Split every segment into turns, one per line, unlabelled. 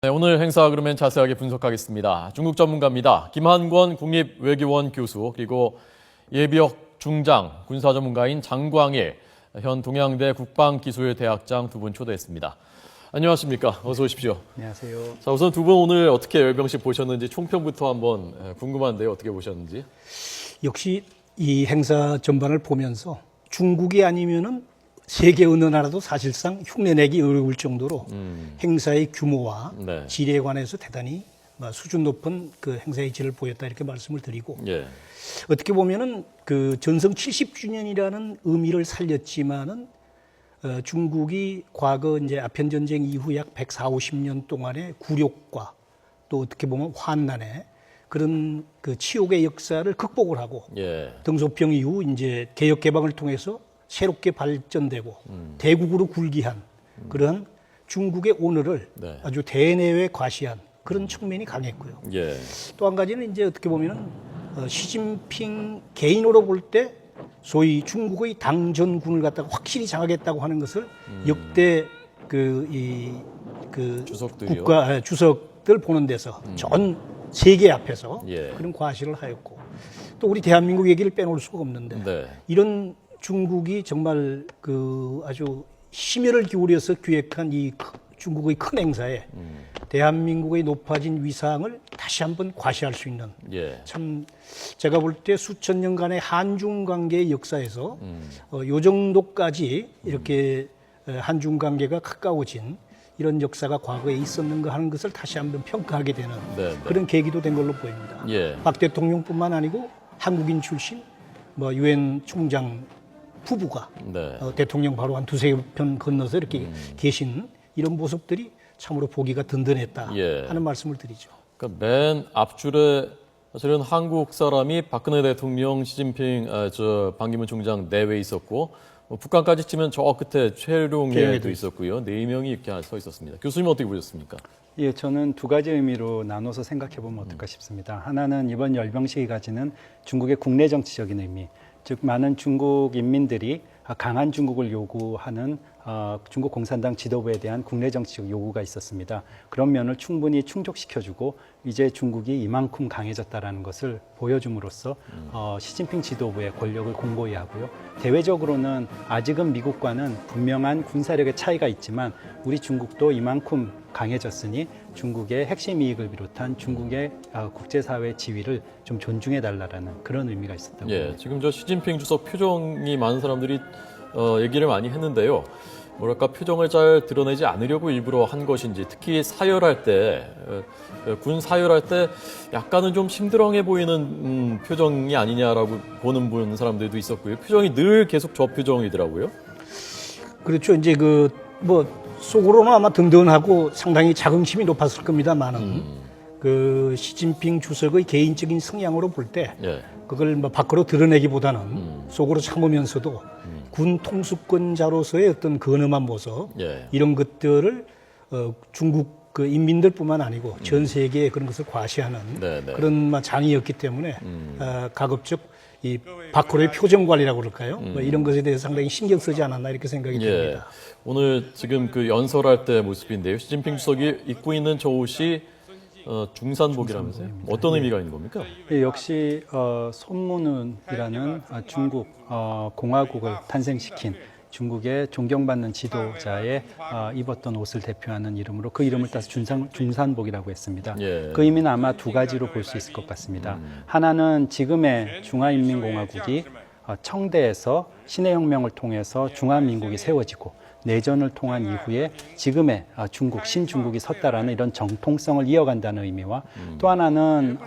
네, 오늘 행사 그러면 자세하게 분석하겠습니다. 중국 전문가입니다. 김한권 국립외교원 교수, 그리고 예비역 중장 군사 전문가인 장광일 현 동양대 국방기술대학장 두 분 초대했습니다. 안녕하십니까? 어서 오십시오.
안녕하세요.
자, 우선 두 분 오늘 어떻게 열병식 보셨는지 총평부터 한번 궁금한데요. 어떻게 보셨는지?
역시 이 행사 전반을 보면서 중국이 아니면은 세계 어느 나라도 사실상 흉내내기 어려울 정도로 행사의 규모와
네.
질에 관해서 대단히 수준 높은 그 행사의 질을 보였다 이렇게 말씀을 드리고
예.
어떻게 보면은 그 전성 70주년이라는 의미를 살렸지만은 중국이 과거 이제 아편 전쟁 이후 약 140, 50년 동안의 굴욕과 또 어떻게 보면 환난의 그런 그 치욕의 역사를 극복을 하고
예.
등소평 이후 이제 개혁 개방을 통해서 새롭게 발전되고 대국으로 굴기한 그런 중국의 오늘을
네.
아주 대내외 과시한 그런 측면이 강했고요.
예.
또 한 가지는 이제 어떻게 보면은 시진핑 개인으로 볼 때 소위 중국의 당전군을 갖다가 확실히 장악했다고 하는 것을 역대 그
주석들이요?
국가 주석들 보는 데서 전 세계 앞에서
예.
그런 과시를 하였고 또 우리 대한민국 얘기를 빼놓을 수가 없는데
네.
이런 중국이 정말 그 아주 심혈을 기울여서 기획한 이 중국의 큰 행사에 대한민국의 높아진 위상을 다시 한번 과시할 수 있는
예.
참 제가 볼 때 수천 년간의 한중 관계의 역사에서 요 정도까지 이렇게 한중 관계가 가까워진 이런 역사가 과거에 있었는가 하는 것을 다시 한번 평가하게 되는
네, 네.
그런 계기도 된 걸로 보입니다.
예.
박 대통령뿐만 아니고 한국인 출신 유엔 총장 부부가
네.
대통령 바로 한 두세 편 건너서 이렇게 계신 이런 모습들이 참으로 보기가 든든했다
예.
하는 말씀을 드리죠.
그러니까 맨 앞줄에 사실은 한국 사람이 박근혜 대통령, 시진핑, 반기문 총장 내외에 있었고 북한까지 치면 저 끝에 최룡해도 있었고요. 4명이 이렇게 서 있었습니다. 교수님 어떻게 보셨습니까?
예, 저는 두 가지 의미로 나눠서 생각해 보면 어떨까 싶습니다. 하나는 이번 열병식이 가지는 중국의 국내 정치적인 의미, 즉 많은 중국 인민들이 강한 중국을 요구하는 중국 공산당 지도부에 대한 국내 정치적 요구가 있었습니다. 그런 면을 충분히 충족시켜주고 이제 중국이 이만큼 강해졌다라는 것을 보여줌으로써 시진핑 지도부의 권력을 공고히 하고요. 대외적으로는 아직은 미국과는 분명한 군사력의 차이가 있지만 우리 중국도 이만큼 강해졌으니 중국의 핵심 이익을 비롯한 중국의 국제사회 지위를 좀 존중해달라는 그런 의미가 있었다고 봅니다.
예, 지금 저 시진핑 주석 표정이 많은 사람들이 얘기를 많이 했는데요. 뭐랄까 표정을 잘 드러내지 않으려고 일부러 한 것인지, 특히 사열할 때, 군 사열할 때 약간은 좀 심드렁해 보이는 표정이 아니냐라고 보는 사람들도 있었고요. 표정이 늘 계속 저 표정이더라고요.
그렇죠. 이제 속으로는 아마 든든하고 상당히 자긍심이 높았을 겁니다만은 그 시진핑 주석의 개인적인 성향으로 볼 때
예.
그걸 밖으로 드러내기보다는 속으로 참으면서도 군 통수권자로서의 어떤 근엄한 모습
예.
이런 것들을 중국 그 인민들뿐만 아니고 전 세계에 그런 것을 과시하는
네, 네.
그런 장이었기 때문에 가급적 이 밖으로의 표정 관리라고 그럴까요? 이런 것에 대해서 상당히 신경 쓰지 않았나 이렇게 생각이 듭니다.
오늘 지금 그 연설할 때 모습인데요. 시진핑 주석이 입고 있는 저 옷이 중산복이라면서요? 어떤 의미가 있는 겁니까?
예, 역시 손문은이라는 중국 공화국을 탄생시킨 중국의 존경받는 지도자의 입었던 옷을 대표하는 이름으로 그 이름을 따서 중산복이라고 했습니다.
예.
그 의미는 아마 두 가지로 볼 수 있을 것 같습니다. 하나는 지금의 중화인민공화국이 청대에서 신해혁명을 통해서 중화민국이 세워지고 내전을 통한 이후에 지금의 중국, 신중국이 섰다라는 이런 정통성을 이어간다는 의미와 또 하나는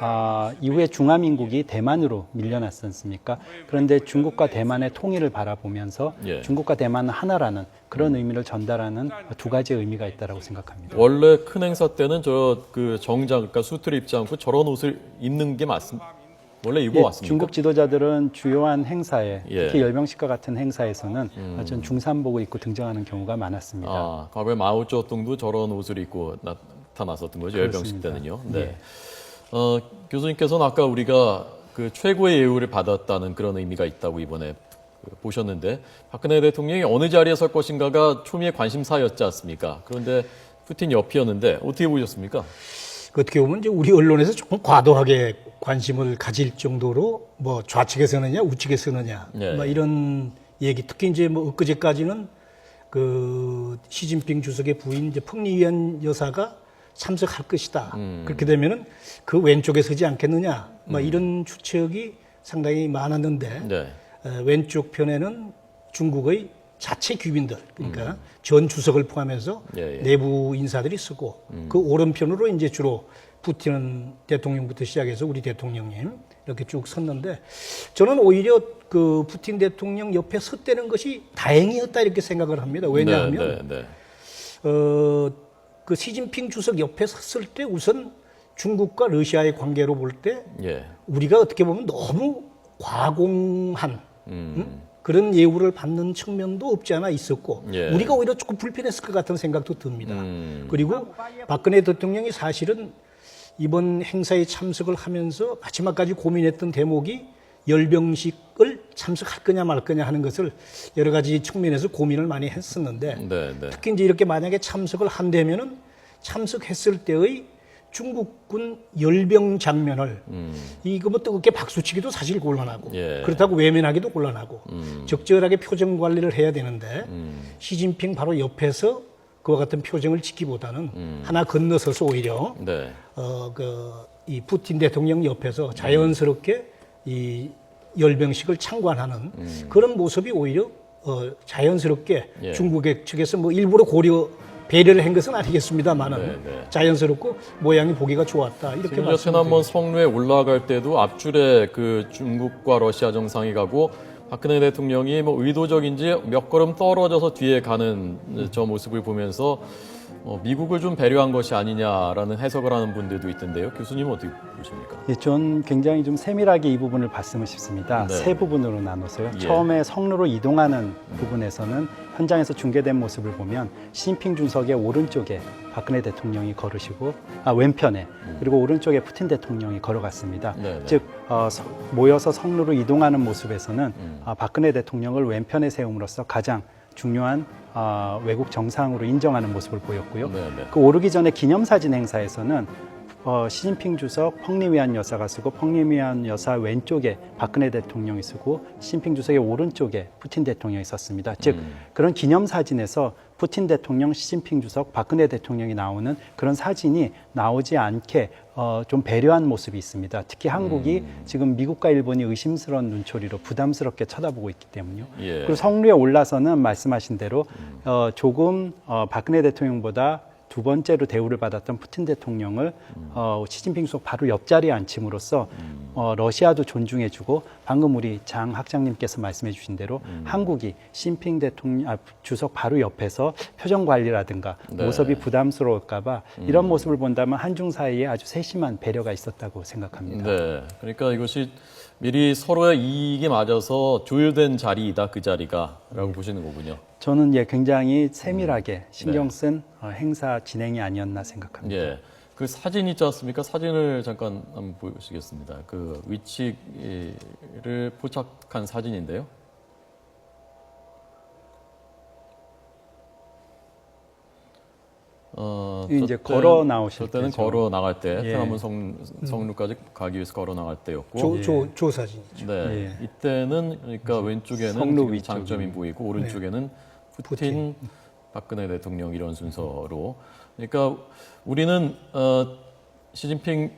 이후에 중화민국이 대만으로 밀려났지 않습니까? 그런데 중국과 대만의 통일을 바라보면서
예.
중국과 대만은 하나라는 그런 의미를 전달하는 두 가지의 의미가 있다고 생각합니다.
원래 큰 행사 때는 정장, 그러니까 수트를 입지 않고 저런 옷을 입는 게 맞습니다. 원래 입어왔습니까?
중국 지도자들은 주요한 행사에
예.
특히 열병식과 같은 행사에서는 전 중산복을 입고 등장하는 경우가 많았습니다.
과거에 마오쩌둥도 저런 옷을 입고 나타났었던 거죠. 열병식
그렇습니다.
때는요. 네.
예.
교수님께서는 아까 우리가 그 최고의 예우를 받았다는 그런 의미가 있다고 이번에 보셨는데 박근혜 대통령이 어느 자리에 설 것인가가 초미의 관심사였지 않습니까? 그런데 푸틴 옆이었는데 어떻게 보셨습니까?
어떻게 보면 이제 우리 언론에서 조금 과도하게 관심을 가질 정도로 뭐 좌측에 서느냐 우측에 서느냐
네.
뭐 이런 얘기 특히 이제 뭐 엊그제까지는 그 시진핑 주석의 부인 이제 펑리위안 여사가 참석할 것이다. 그렇게 되면은 그 왼쪽에 서지 않겠느냐. 뭐 이런 추측이 상당히 많았는데
네.
왼쪽 편에는 중국의 자체 귀빈들 그러니까 전 주석을 포함해서
예, 예.
내부 인사들이 쓰고 그 오른편으로 이제 주로 푸틴 대통령부터 시작해서 우리 대통령님 이렇게 쭉 섰는데 저는 오히려 그 푸틴 대통령 옆에 섰다는 것이 다행이었다 이렇게 생각을 합니다. 왜냐하면
네.
그 시진핑 주석 옆에 섰을 때 우선 중국과 러시아의 관계로 볼 때
예.
우리가 어떻게 보면 너무 과공한 그런 예우를 받는 측면도 없지 않아 있었고
예.
우리가 오히려 조금 불편했을 것 같은 생각도 듭니다. 그리고 박근혜 대통령이 사실은 이번 행사에 참석을 하면서 마지막까지 고민했던 대목이 열병식을 참석할 거냐 말 거냐 하는 것을 여러 가지 측면에서 고민을 많이 했었는데
네.
특히 이제 이렇게 만약에 참석을 한다면은 참석했을 때의 중국군 열병 장면을 이거 뭐 뜨겁게 박수치기도 사실 곤란하고
예.
그렇다고 외면하기도 곤란하고 적절하게 표정 관리를 해야 되는데 시진핑 바로 옆에서 그와 같은 표정을 짓기보다는 하나 건너서서 오히려
네.
이 푸틴 대통령 옆에서 자연스럽게 이 열병식을 참관하는 그런 모습이 오히려 자연스럽게
예.
중국의 측에서 뭐 일부러 배려를 한 것은 아니겠습니다만은
네.
자연스럽고 모양이 보기가 좋았다 이렇게
심지어
말씀드립니다.
天安문 성로에 올라갈 때도 앞줄에 그 중국과 러시아 정상이 가고 박근혜 대통령이 뭐 의도적인지 몇 걸음 떨어져서 뒤에 가는 저 모습을 보면서 미국을 좀 배려한 것이 아니냐라는 해석을 하는 분들도 있던데요. 교수님은 어떻게 보십니까?
예, 전 굉장히 좀 세밀하게 이 부분을 봤으면 싶습니다.
네.
세 부분으로 나눠서요.
예.
처음에 성로로 이동하는 부분에서는 현장에서 중계된 모습을 보면 시진핑 주석의 오른쪽에 박근혜 대통령이 걸으시고 왼편에 그리고 오른쪽에 푸틴 대통령이 걸어갔습니다.
네.
즉 모여서 성로로 이동하는 모습에서는 박근혜 대통령을 왼편에 세움으로써 가장 중요한 외국 정상으로 인정하는 모습을 보였고요.
네.
그 오르기 전에 기념사진 행사에서는 시진핑 주석 펑리위안 여사가 쓰고 펑리위안 여사 왼쪽에 박근혜 대통령이 쓰고 시진핑 주석의 오른쪽에 푸틴 대통령이 섰습니다. 즉 그런 기념사진에서 푸틴 대통령, 시진핑 주석, 박근혜 대통령이 나오는 그런 사진이 나오지 않게 좀 배려한 모습이 있습니다. 특히 한국이 지금 미국과 일본이 의심스러운 눈초리로 부담스럽게 쳐다보고 있기 때문이요.
예.
그리고 성루에 올라서는 말씀하신 대로 조금 박근혜 대통령보다 두 번째로 대우를 받았던 푸틴 대통령을 시진핑 주석 바로 옆자리에 앉힘으로써 러시아도 존중해주고 방금 우리 장 학장님께서 말씀해주신 대로 한국이 시진핑 주석 바로 옆에서 표정 관리라든가
네.
모습이 부담스러울까봐 이런 모습을 본다면 한중 사이에 아주 세심한 배려가 있었다고 생각합니다.
네. 그러니까 이것이 미리 서로의 이익이 맞아서 조율된 자리이다, 그 자리가라고 보시는 거군요.
저는 굉장히 세밀하게 신경 쓴 행사 진행이 아니었나 생각합니다.
예. 그 사진 있지 않습니까? 사진을 잠깐 한번 보시겠습니다. 그 위치를 포착한 사진인데요.
이제 걸어 나오실
저 때는
때죠.
걸어 나갈 때,
예.
天安문 성루까지 가기 위해서 걸어 나갈 때였고,
조 사진이죠.
네, 이때는 그러니까 왼쪽에는
성로
지금
위쪽이.
장점이 보이고 오른쪽에는 푸틴, 박근혜 대통령 이런 순서로. 그러니까 우리는 시진핑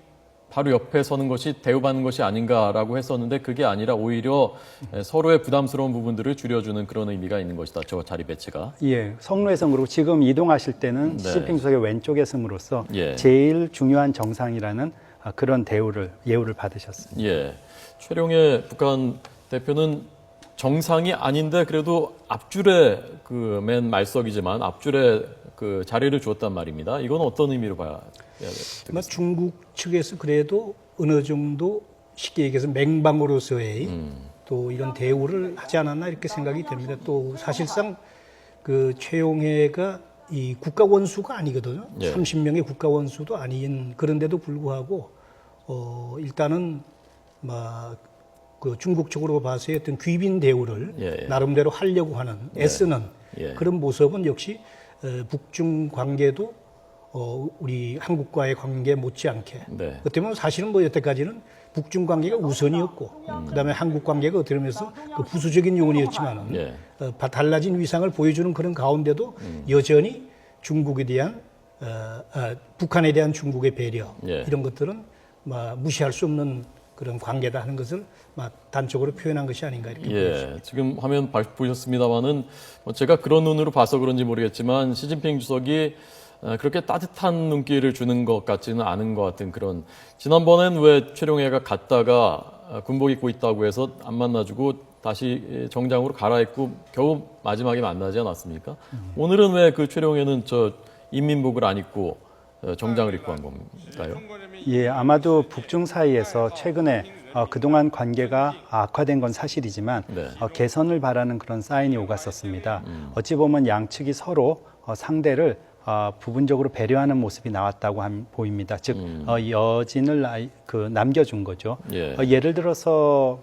바로 옆에 서는 것이 대우받는 것이 아닌가라고 했었는데 그게 아니라 오히려 서로의 부담스러운 부분들을 줄여주는 그런 의미가 있는 것이다. 저 자리 배치가.
예, 성로에서 그리고 지금 이동하실 때는
네.
시진핑 주석의 왼쪽에 슴으로써
예.
제일 중요한 정상이라는 그런 예우를 받으셨습니다.
예. 최룡해 북한 대표는 정상이 아닌데 그래도 앞줄에 그 맨 말석이지만 앞줄에 그 자리를 주었단 말입니다. 이건 어떤 의미로 봐야 되겠습니까?
중국 측에서 그래도 어느 정도 쉽게 얘기해서 맹방으로서의 또 이런 대우를 하지 않았나 이렇게 생각이 됩니다. 또 사실상 그 최용해가 이 국가 원수가 아니거든요.
예.
30명의 국가 원수도 아닌 그런데도 불구하고 일단은 그 중국 쪽으로 봐서의 어떤 귀빈 대우를
예.
나름대로 하려고 하는 애쓰는
예.
그런 모습은 역시 북중 관계도 우리 한국과의 관계 못지않게.
네.
어떻게 보면 사실은 뭐 여태까지는 북중 관계가 우선이었고, 그다음에 한국 관계가 어떻게 보면서 그 부수적인 요인이었지만은
예.
달라진 위상을 보여주는 그런 가운데도 여전히 중국에 대한 북한에 대한 중국의 배려
예.
이런 것들은 무시할 수 없는 그런 관계다 하는 것을 단적으로 표현한 것이 아닌가 이렇게 보여집니다.
예, 지금 화면 보셨습니다만은 제가 그런 눈으로 봐서 그런지 모르겠지만 시진핑 주석이 그렇게 따뜻한 눈길을 주는 것 같지는 않은 것 같은 그런 지난번엔 왜 최룡해가 갔다가 군복 입고 있다고 해서 안 만나주고 다시 정장으로 갈아입고 겨우 마지막에 만나지 않았습니까? 오늘은 왜 그 최룡해는 저 인민복을 안 입고 정장을 입고 한 건가요?
예, 아마도 북중 사이에서 최근에 그동안 관계가 악화된 건 사실이지만
네.
개선을 바라는 그런 사인이 오갔었습니다. 어찌 보면 양측이 서로 상대를 부분적으로 배려하는 모습이 나왔다고 보입니다. 즉 여진을 남겨준 거죠.
예.
예를 들어서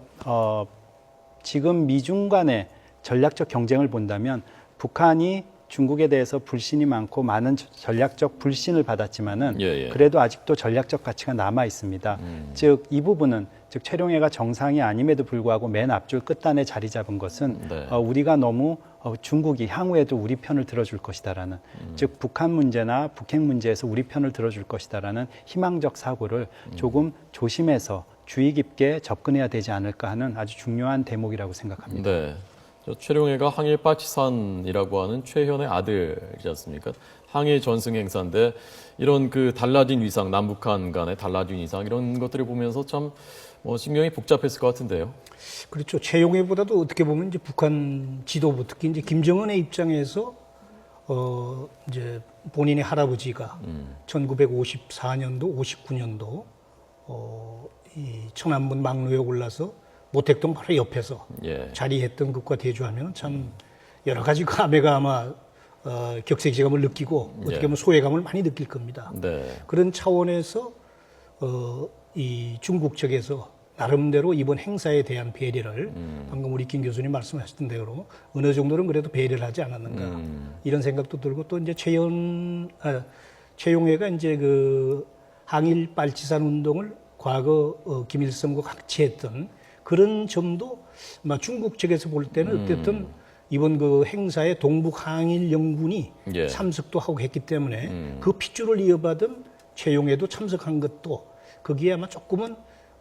지금 미중 간의 전략적 경쟁을 본다면 북한이 중국에 대해서 불신이 많고 많은 전략적 불신을 받았지만은
예.
그래도 아직도 전략적 가치가 남아 있습니다. 즉 이 부분은 즉 최룡해가 정상이 아님에도 불구하고 맨 앞줄 끝단에 자리 잡은 것은
네.
우리가 너무 중국이 향후에도 우리 편을 들어줄 것이다라는 즉 북한 문제나 북핵 문제에서 우리 편을 들어줄 것이다라는 희망적 사고를 조금 조심해서 주의 깊게 접근해야 되지 않을까 하는 아주 중요한 대목이라고 생각합니다.
네. 저 최룡해가 항일 빠치산이라고 하는 최현의 아들이지 않습니까? 항일 전승 행사인데 이런 그 달라진 위상, 남북한 간의 달라진 위상 이런 것들을 보면서 참 신경이 복잡했을 것 같은데요.
그렇죠. 최용해보다도 어떻게 보면 이제 북한 지도부 특히 이제 김정은의 입장에서 이제 본인의 할아버지가 1954년도, 59년도 이 천안문 막루에 올라서 모택동 바로 옆에서
예.
자리했던 것과 대조하면 참 여러 가지 감회가 아마 격세지감을 느끼고 어떻게 보면 소외감을 많이 느낄 겁니다.
네.
그런 차원에서 이 중국 측에서 나름대로 이번 행사에 대한 배려를 방금 우리 김 교수님 말씀하셨던 대로 어느 정도는 그래도 배려를 하지 않았는가 이런 생각도 들고 또 이제 최용해가 이제 그 항일 빨치산 운동을 과거 김일성과 같이 했던 그런 점도 아마 중국 측에서 볼 때는 어쨌든 이번 그 행사에 동북 항일 연군이
예.
참석도 하고 했기 때문에 그 핏줄을 이어받은 최용해도 참석한 것도 거기에 아마 조금은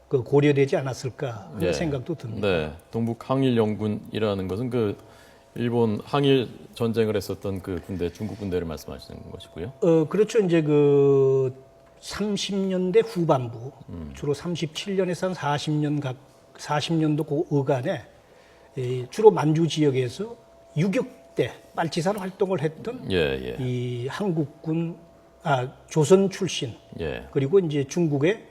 그 고려되지 않았을까 하는
예.
생각도 듭니다.
네. 동북 항일 연군이라는 것은 그 일본 항일 전쟁을 했었던 그 군대, 중국 군대를 말씀하시는 것이고요.
그렇죠. 이제 그 30년대 후반부, 주로 37년에서 한 40년도 그 어간에 주로 만주 지역에서 유격대, 빨치산 활동을 했던
예.
이 한국군, 조선 출신,
예.
그리고 이제 중국의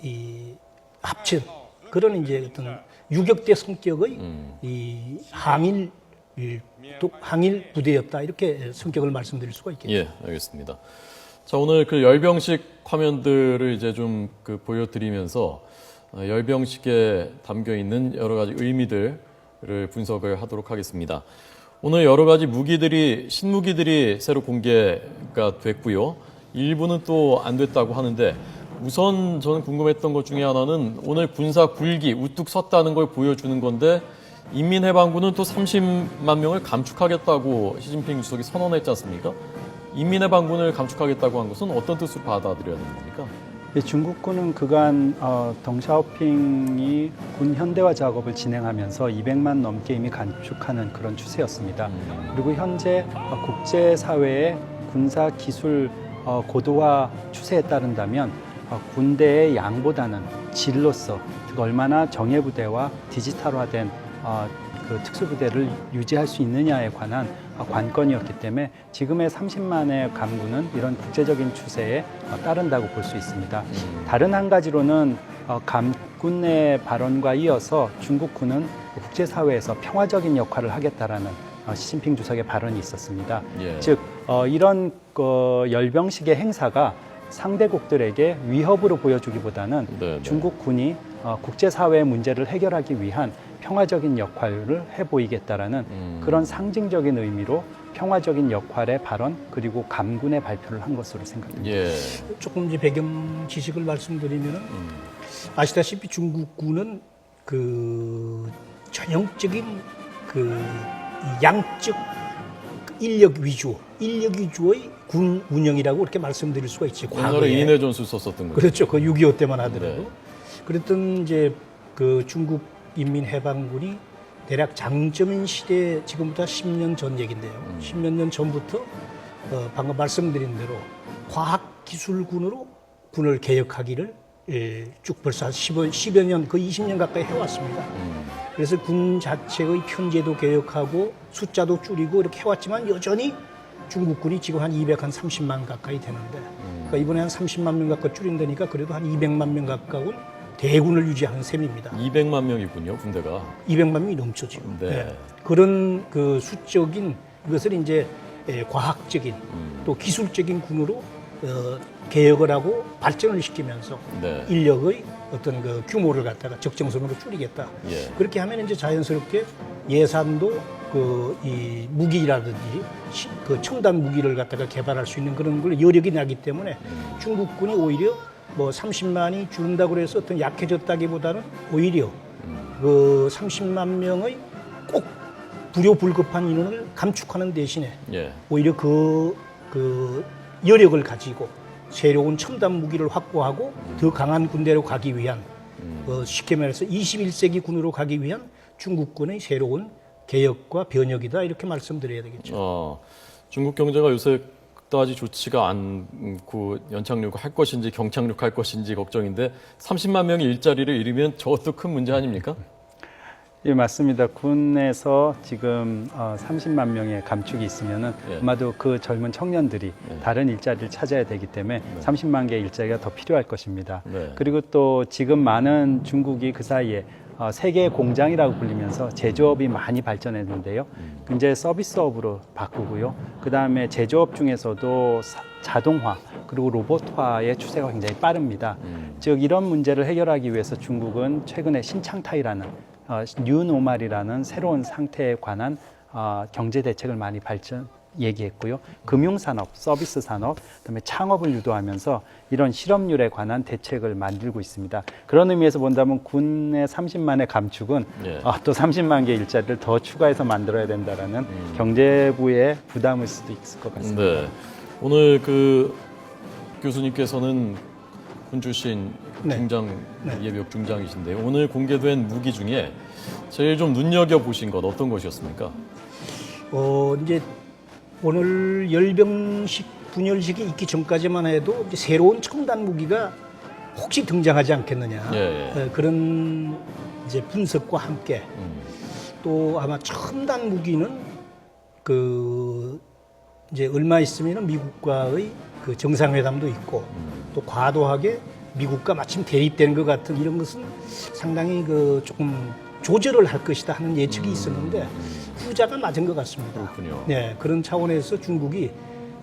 이 합친 그런 이제 어떤 유격대 성격의 이 항일 부대였다 이렇게 성격을 말씀드릴 수가 있겠죠.
예, 알겠습니다. 자, 오늘 그 열병식 화면들을 이제 좀 그 보여드리면서 열병식에 담겨 있는 여러 가지 의미들을 분석을 하도록 하겠습니다. 오늘 여러 가지 신무기들이 새로 공개가 됐고요. 일부는 또 안 됐다고 하는데 우선 저는 궁금했던 것 중에 하나는 오늘 군사 굴기 우뚝 섰다는 걸 보여주는 건데 인민해방군은 또 30만 명을 감축하겠다고 시진핑 주석이 선언했지 않습니까? 인민해방군을 감축하겠다고 한 것은 어떤 뜻으로 받아들여야 되는 겁니까?
중국군은 그간 덩샤오핑이 군 현대화 작업을 진행하면서 200만 넘게 이미 감축하는 그런 추세였습니다. 그리고 현재 국제사회의 군사 기술 고도화 추세에 따른다면 군대의 양보다는 질로서 즉 얼마나 정예부대와 디지털화된 그 특수부대를 유지할 수 있느냐에 관한 관건이었기 때문에 지금의 30만의 감군은 이런 국제적인 추세에 따른다고 볼 수 있습니다. 다른 한 가지로는 감군의 발언과 이어서 중국군은 국제사회에서 평화적인 역할을 하겠다라는 시진핑 주석의 발언이 있었습니다.
예.
즉 이런 열병식의 행사가 상대국들에게 위협으로 보여주기보다는
네.
중국군이 국제사회의 문제를 해결하기 위한 평화적인 역할을 해보이겠다라는 그런 상징적인 의미로 평화적인 역할의 발언 그리고 감군의 발표를 한 것으로 생각합니다.
예.
조금 이제 배경 지식을 말씀드리면은 아시다시피 중국군은 그 전형적인 그 양적 인력 위주의 군 운영이라고 이렇게 말씀드릴 수가 있지.
옛날에 인해 전술 썼었던 거죠.
그렇죠. 그 6.25 때만 하더라도.
네.
그랬던 이제 그 중국 인민해방군이 대략 장점인 시대 지금부터 10년 전 얘긴데요. 10몇 년 전부터 방금 말씀드린 대로 과학기술군으로 군을 개혁하기를 쭉 벌써 한 10여 년, 거의 20년 가까이 해왔습니다. 그래서 군 자체의 편제도 개혁하고 숫자도 줄이고 이렇게 해왔지만 여전히 중국군이 지금 한 230만 가까이 되는데 그러니까 이번에 한 30만 명 가까이 줄인다니까 그래도 한 200만 명 가까운 대군을 유지하는 셈입니다.
200만 명이군요, 군대가.
200만 명이 넘죠 지금.
네.
네. 그런 그 수적인 이것을 이제 과학적인 또 기술적인 군으로 개혁을 하고 발전을 시키면서
네.
인력의 어떤 그 규모를 갖다가 적정선으로 줄이겠다.
예.
그렇게 하면 이제 자연스럽게 예산도 그 이 무기라든지 그 첨단 무기를 갖다가 개발할 수 있는 그런 걸 여력이 나기 때문에 중국군이 오히려 뭐 30만이 줄는다고 해서 어떤 약해졌다기보다는 오히려 그 30만 명의 꼭 불효불급한 인원을 감축하는 대신에
예.
오히려 그 여력을 가지고 새로운 첨단 무기를 확보하고 더 강한 군대로 가기 위한 쉽게 말해서 21세기 군으로 가기 위한 중국군의 새로운 개혁과 변혁이다 이렇게 말씀드려야 되겠죠.
중국 경제가 요새 그다지 좋지가 않고 연착륙 할 것인지 경착륙 할 것인지 걱정인데 30만 명이 일자리를 잃으면 저것도 큰 문제 아닙니까?
예, 맞습니다. 군에서 지금 30만 명의 감축이 있으면은
예.
아마도 그 젊은 청년들이 다른 일자리를 찾아야 되기 때문에 30만 개의 일자리가 더 필요할 것입니다.
네.
그리고 또 지금 많은 중국이 그 사이에 세계의 공장이라고 불리면서 제조업이 많이 발전했는데요. 이제 서비스업으로 바꾸고요. 그 다음에 제조업 중에서도 자동화 그리고 로봇화의 추세가 굉장히 빠릅니다. 즉 이런 문제를 해결하기 위해서 중국은 최근에 신창타이라는 뉴노멀이라는 새로운 상태에 관한 경제 대책을 많이 얘기했고요. 금융산업, 서비스 산업, 그다음에 창업을 유도하면서 이런 실업률에 관한 대책을 만들고 있습니다. 그런 의미에서 본다면 군의 30만의 감축은
예.
또 30만 개 일자리를 더 추가해서 만들어야 된다라는 경제부의 부담일 수도 있을 것 같습니다.
네. 오늘 그 교수님께서는 군 출신
네.
중장 예비역 중장이신데요. 오늘 공개된 무기 중에 제일 좀 눈여겨 보신 것 어떤 것이었습니까?
이제 오늘 열병식 분열식이 있기 전까지만 해도 이제 새로운 첨단 무기가 혹시 등장하지 않겠느냐
예.
그런 이제 분석과 함께 또 아마 첨단 무기는 그 이제 얼마 있으면 미국과의 그 정상회담도 있고 또 과도하게 미국과 마침 대립되는 것 같은 이런 것은 상당히 그 조금 조절을 할 것이다 하는 예측이 있었는데 후자가 맞은 것 같습니다.
그렇군요.
네, 그런 차원에서 중국이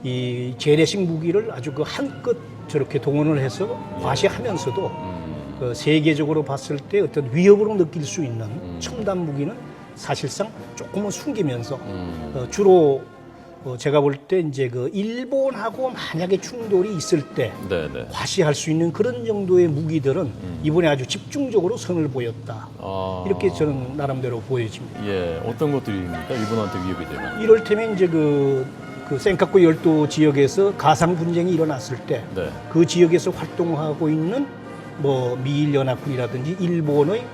이 재래식 무기를 아주 그 한껏 저렇게 동원을 해서 과시하면서도 그 세계적으로 봤을 때 어떤 위협으로 느낄 수 있는 첨단 무기는 사실상 조금은 숨기면서 주로 제가 볼 때 이제 그 일본하고 만약에 충돌이 있을 때
네.
과시할 수 있는 그런 정도의 무기들은 이번에 아주 집중적으로 선을 보였다. 이렇게 저는 나름대로 보여집니다.
예, 어떤 것들입니까? 일본한테 위협이 되는.
이를테면 이제 그 센카쿠 열도 지역에서 가상 분쟁이 일어났을 때 그
네.
지역에서 활동하고 있는 뭐 미일 연합군이라든지 일본의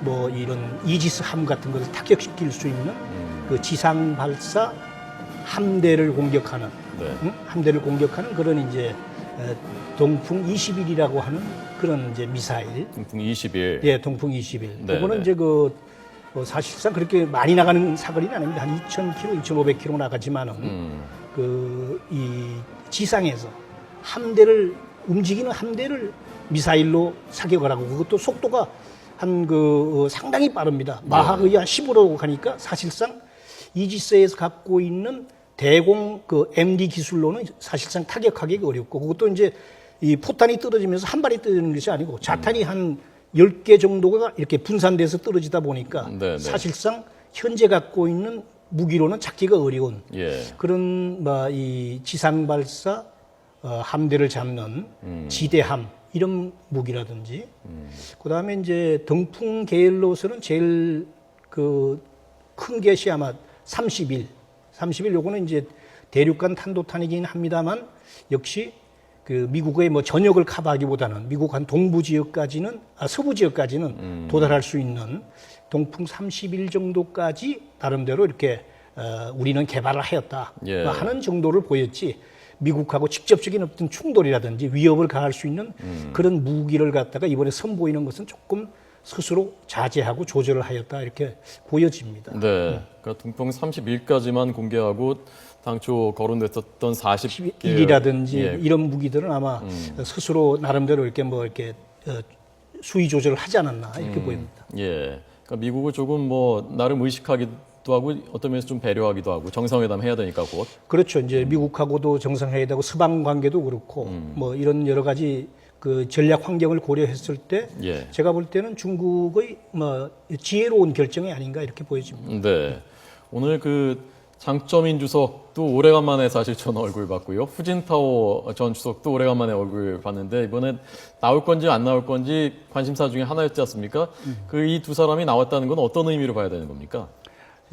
뭐 이런 이지스 함 같은 것을 타격시킬 수 있는 그 지상 발사 함대를 공격하는 함대를 공격하는 그런 이제 동풍 21이라고 하는 그런 이제 미사일.
동풍 21.
예, 동풍 21.
네,
그거는 이제 그 사실상 그렇게 많이 나가는 사거리는 아닙니다. 한 2,000km, 2,500km 나가지만은 그 이 지상에서 함대를 움직이는 함대를 미사일로 사격을 하고 그것도 속도가 한 그 상당히 빠릅니다. 마하의 한 15로 가니까 사실상 이지스에서 갖고 있는 대공 그 MD 기술로는 사실상 타격하기가 어렵고 그것도 이제 이 포탄이 떨어지면서 한 발이 떨어지는 것이 아니고 자탄이 한 10개 정도가 이렇게 분산돼서 떨어지다 보니까
네.
사실상 현재 갖고 있는 무기로는 찾기가 어려운
예.
그런 이 지상 발사 함대를 잡는 지대함 이런 무기라든지 그다음에 이제 동풍 계열로서는 제일 큰 것이 아마 31 요거는 이제 대륙간 탄도탄이긴 합니다만 역시 그 미국의 뭐 전역을 커버하기보다는 미국 한 동부 지역까지는 서부 지역까지는 도달할 수 있는 동풍 31 정도까지 나름대로 이렇게 우리는 개발을 하였다
예.
하는 정도를 보였지 미국하고 직접적인 어떤 충돌이라든지 위협을 가할 수 있는 그런 무기를 갖다가 이번에 선보이는 것은 조금 스스로 자제하고 조절을 하였다 이렇게 보여집니다.
네. 그러니까 동풍 31까지만 공개하고 당초 거론됐었던 40개
1이라든지
예.
이런 무기들은 아마 스스로 나름대로 이렇게 수위 조절을 하지 않았나 이렇게 보입니다.
예. 그러니까 미국을 조금 뭐 나름 의식하기도 하고 어떤 면에서 좀 배려하기도 하고 정상회담 해야 되니까 곧.
그렇죠. 이제 미국하고도 정상회담 되고 서방 관계도 그렇고 뭐 이런 여러 가지 그 전략 환경을 고려했을 때
예.
제가 볼 때는 중국의 지혜로운 결정이 아닌가 이렇게 보여집니다.
네. 오늘 그 장점인 주석도 오래간만에 사실 전 얼굴 봤고요. 후진타오 전 주석도 오래간만에 얼굴 봤는데 이번에 나올 건지 안 나올 건지 관심사 중에 하나였지 않습니까? 그 이 두 사람이 나왔다는 건 어떤 의미로 봐야 되는 겁니까?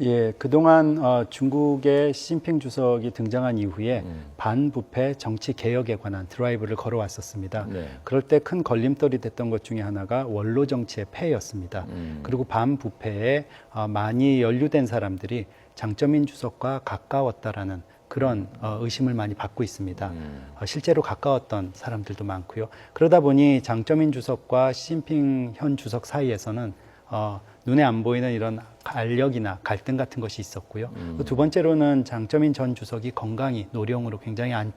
예, 그동안 중국의 시진핑 주석이 등장한 이후에 반부패 정치 개혁에 관한 드라이브를 걸어왔었습니다.
네.
그럴 때 큰 걸림돌이 됐던 것 중에 하나가 원로 정치의 폐해였습니다. 그리고 반부패에 많이 연루된 사람들이 장점인 주석과 가까웠다라는 그런 의심을 많이 받고 있습니다. 실제로 가까웠던 사람들도 많고요. 그러다 보니 장점인 주석과 시진핑 현 주석 사이에서는 눈에 안 보이는 이런 알력이나 갈등 같은 것이 있었고요. 또 두 번째로는 장점인 전 주석이 건강이 노령으로 굉장히 안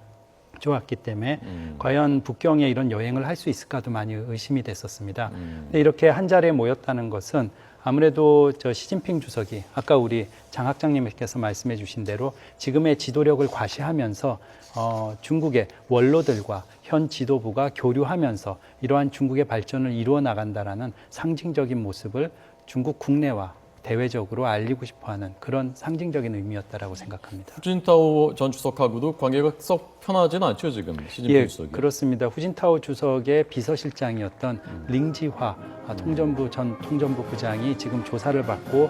좋았기 때문에 과연 북경에 이런 여행을 할 수 있을까도 많이 의심이 됐었습니다. 근데 이렇게 한 자리에 모였다는 것은 아무래도 시진핑 주석이 아까 우리 장 학장님께서 말씀해 주신 대로 지금의 지도력을 과시하면서 중국의 원로들과 현 지도부가 교류하면서 이러한 중국의 발전을 이루어 나간다라는 상징적인 모습을 중국 국내와 대외적으로 알리고 싶어하는 그런 상징적인 의미였다라고 생각합니다.
후진타오 전 주석하고도 관계가 썩 편하지는 않죠 지금 시진핑
예,
주석이.
그렇습니다. 후진타오 주석의 비서실장이었던 링지화 통전부 전 통전부 부장이 지금 조사를 받고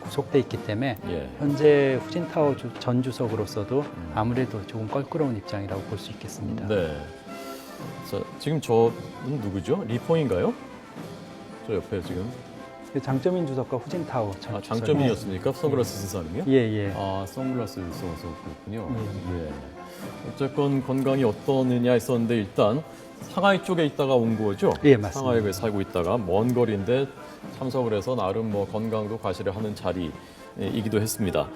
구속돼 있기 때문에
예.
현재 후진타오 전 주석으로서도 아무래도 조금 껄끄러운 입장이라고 볼 수 있겠습니다.
네. 자, 지금 저는 누구죠? 리포인가요? 저 옆에 지금.
장점인 주석과 후진타오 전 주석.
장점이었습니까? 선글라스 쓴 사람이요?
예.
선글라스 써서 그렇군요. 예. 어쨌건 건강이 어떠느냐 했었는데 일단 상하이 쪽에 있다가 온 거죠?
예, 맞습니다.
상하이에 살고 있다가 먼 거리인데 참석을 해서 나름 뭐 건강도 과시를 하는 자리이기도 했습니다.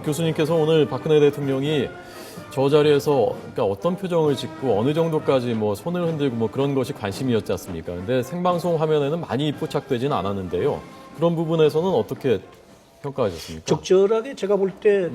교수님께서 오늘 박근혜 대통령이 저 자리에서 그러니까 어떤 표정을 짓고 어느 정도까지 뭐 손을 흔들고 뭐 그런 것이 관심이었지 않습니까? 근데 생방송 화면에는 많이 포착되지는 않았는데요. 그런 부분에서는 어떻게 평가하셨습니까?
적절하게 제가 볼 때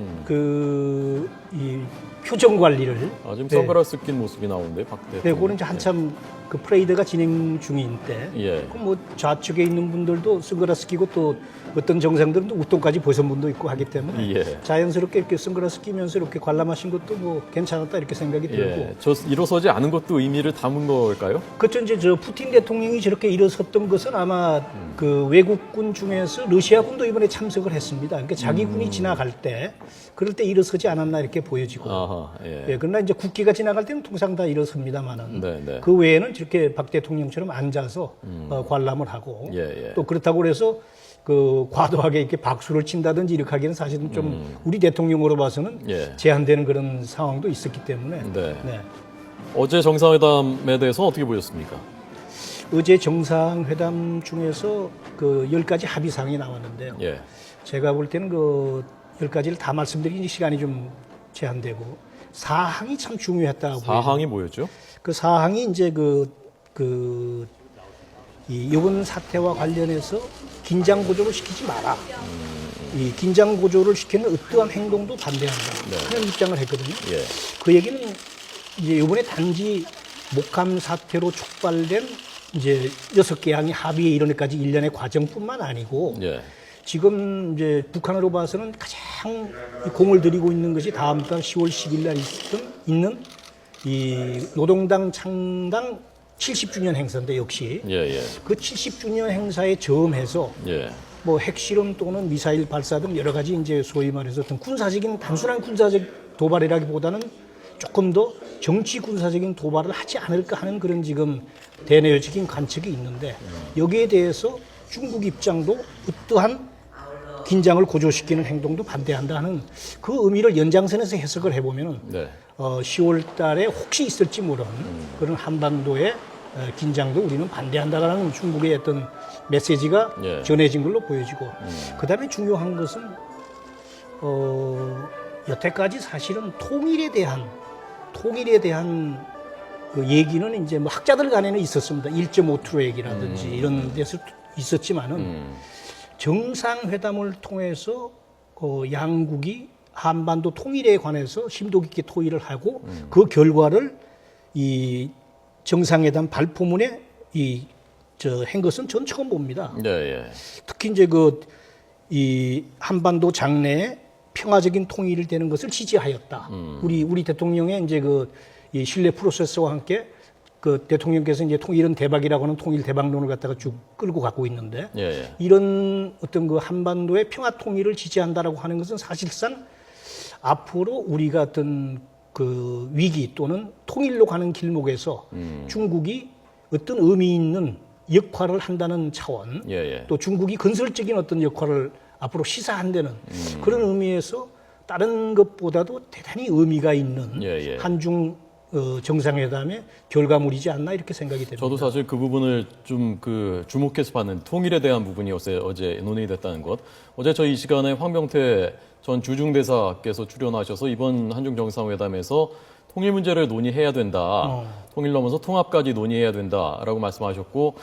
이 표정 관리를
지금 선글라스 낀 모습이 나오는데 박
네,
대통령.
그거는 이제 한참 그 프레이드가 진행 중인 때,
예.
뭐 좌측에 있는 분들도 선글라스 끼고 또 어떤 정상들은 또 웃돈까지 벗은 분도 있고 하기 때문에
예.
자연스럽게 이렇게 선글라스 끼면서 이렇게 관람하신 것도 뭐 괜찮았다 이렇게 생각이 들고.
예. 저 일어서지 않은 것도 의미를 담은 걸까요?
그렇죠. 이제 저 푸틴 대통령이 저렇게 일어섰던 것은 아마 그 외국군 중에서 러시아군도 이번에 참석을 했습니다. 그러니까 자기 군이 지나갈 때 그럴 때 일어서지 않았나 이렇게 보여지고.
아하, 예.
예, 그러나 이제 국기가 지나갈 때는 통상 다 일어섭니다만은
네.
그 외에는 이렇게 박 대통령처럼 앉아서 관람을 하고
예.
또 그렇다고 그래서 그 과도하게 이렇게 박수를 친다든지 이렇게 하기는 사실은 좀 우리 대통령으로 봐서는
예.
제한되는 그런 상황도 있었기 때문에
네.
네.
어제 정상회담에 대해서 어떻게 보셨습니까?
어제 정상회담 중에서 그 10가지 합의사항이 나왔는데요.
예.
제가 볼 때는 그 10가지를 다 말씀드리기 시간이 좀 제한되고 사항이 참 중요했다고
사항이 뭐였죠?
그 사항이 이제 이 이번 사태와 관련해서 긴장 고조를 시키지 마라. 이 긴장 고조를 시키는 어떠한 행동도 반대한다. 하는 입장을 했거든요.
예.
그 얘기는 이제 이번에 단지 목함 사태로 촉발된 이제 6개 항의 합의에 이르기까지 일련의 과정뿐만 아니고
예.
지금 이제 북한으로 봐서는 가장 공을 들이고 있는 것이 다음 달 10월 10일 날 있는 이 노동당 창당 70주년 행사인데 역시
예, 예.
그 70주년 행사에 저음해서
예.
뭐 핵실험 또는 미사일 발사 등 여러 가지 이제 소위 말해서 어떤 군사적인 단순한 군사적 도발이라기보다는 조금 더 정치 군사적인 도발을 하지 않을까 하는 그런 지금 대내적인 관측이 있는데 여기에 대해서 중국 입장도 어떠한 긴장을 고조시키는 행동도 반대한다 하는 그 의미를 연장선에서 해석을 해보면은
네.
10월 달에 혹시 있을지 모르는 그런 한반도의 긴장도 우리는 반대한다라는 중국의 어떤 메시지가
예.
전해진 걸로 보여지고 그다음에 중요한 것은 여태까지 사실은 통일에 대한 그 얘기는 이제 뭐 학자들 간에는 있었습니다. 1.5% 얘기라든지 이런 데서 있었지만은 정상회담을 통해서 양국이 한반도 통일에 관해서 심도 깊게 토의를 하고 그 결과를 이 정상회담 발표문에 한 것은 전 처음 봅니다.
네, 예.
특히 이제 이 한반도 장래에 평화적인 통일이 되는 것을 지지하였다. 우리 대통령의 이제 이 신뢰 프로세스와 함께 그 대통령께서 이제 이런 대박이라고 하는 통일 대박론을 갖다가 쭉 끌고 가고 있는데
예, 예.
이런 어떤 그 한반도의 평화 통일을 지지한다라고 하는 것은 사실상 앞으로 우리가 어떤 그 위기 또는 통일로 가는 길목에서 중국이 어떤 의미 있는 역할을 한다는 차원
예, 예.
또 중국이 건설적인 어떤 역할을 앞으로 시사한다는 그런 의미에서 다른 것보다도 대단히 의미가 있는
예, 예.
한중 정상회담의 결과물이지 않나 이렇게 생각이 됩니다.
저도 사실 그 부분을 좀 주목해서 봤는 통일에 대한 부분이 어제 논의가 됐다는 것. 어제 저희 이 시간에 황병태 전 주중대사께서 출연하셔서 이번 한중 정상회담에서 통일 문제를 논의해야 된다. 통일 넘어서 통합까지 논의해야 된다라고 말씀하셨고,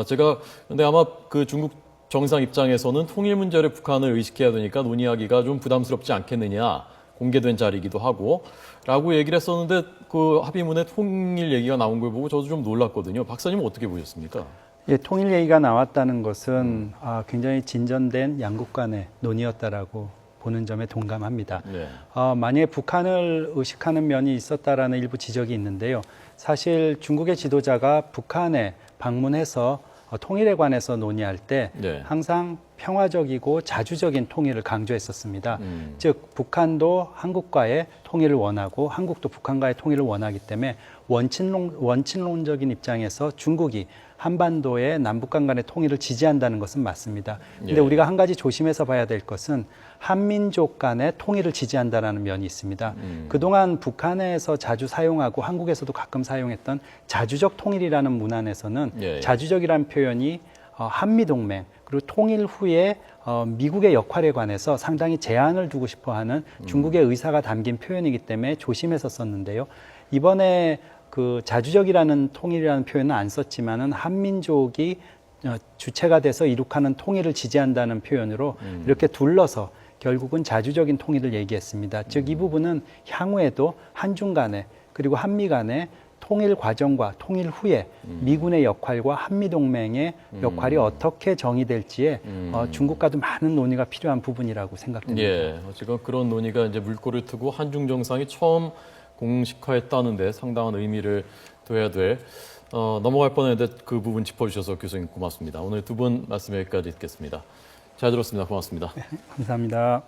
제가 근데 아마 그 중국 정상 입장에서는 통일 문제를 북한을 의식해야 되니까 논의하기가 좀 부담스럽지 않겠느냐. 공개된 자리이기도 하고 라고 얘기를 했었는데 그 합의문에 통일 얘기가 나온 걸 보고 저도 좀 놀랐거든요. 박사님은 어떻게 보셨습니까?
예, 통일 얘기가 나왔다는 것은 굉장히 진전된 양국 간의 논의였다라고 보는 점에 동감합니다.
네.
만약에 북한을 의식하는 면이 있었다라는 일부 지적이 있는데요. 사실 중국의 지도자가 북한에 방문해서 통일에 관해서 논의할 때
네.
항상 평화적이고 자주적인 통일을 강조했었습니다. 즉 북한도 한국과의 통일을 원하고 한국도 북한과의 통일을 원하기 때문에 원칙론적인 입장에서 중국이 한반도의 남북 간의 통일을 지지한다는 것은 맞습니다. 근데
예.
우리가 한 가지 조심해서 봐야 될 것은 한민족 간의 통일을 지지한다는 면이 있습니다. 그동안 북한에서 자주 사용하고 한국에서도 가끔 사용했던 자주적 통일이라는 문안에서는
예.
자주적이라는 표현이 한미동맹 그리고 통일 후에 미국의 역할에 관해서 상당히 제한을 두고 싶어하는 중국의 의사가 담긴 표현이기 때문에 조심해서 썼는데요. 이번에 그 자주적이라는 통일이라는 표현은 안 썼지만은 한민족이 주체가 돼서 이룩하는 통일을 지지한다는 표현으로 이렇게 둘러서 결국은 자주적인 통일을 얘기했습니다. 즉 이 부분은 향후에도 한중 간에 그리고 한미 간에 통일 과정과 통일 후에 미군의 역할과 한미동맹의 역할이 어떻게 정의될지에 중국과도 많은 논의가 필요한 부분이라고 생각됩니다.
예, 지금 그런 논의가 이제 물꼬를 트고 한중 정상이 처음 공식화했다는데 상당한 의미를 둬야 될 넘어갈 뻔했는데 그 부분 짚어주셔서 교수님 고맙습니다. 오늘 두 분 말씀 여기까지 듣겠습니다. 잘 들었습니다. 고맙습니다.
감사합니다.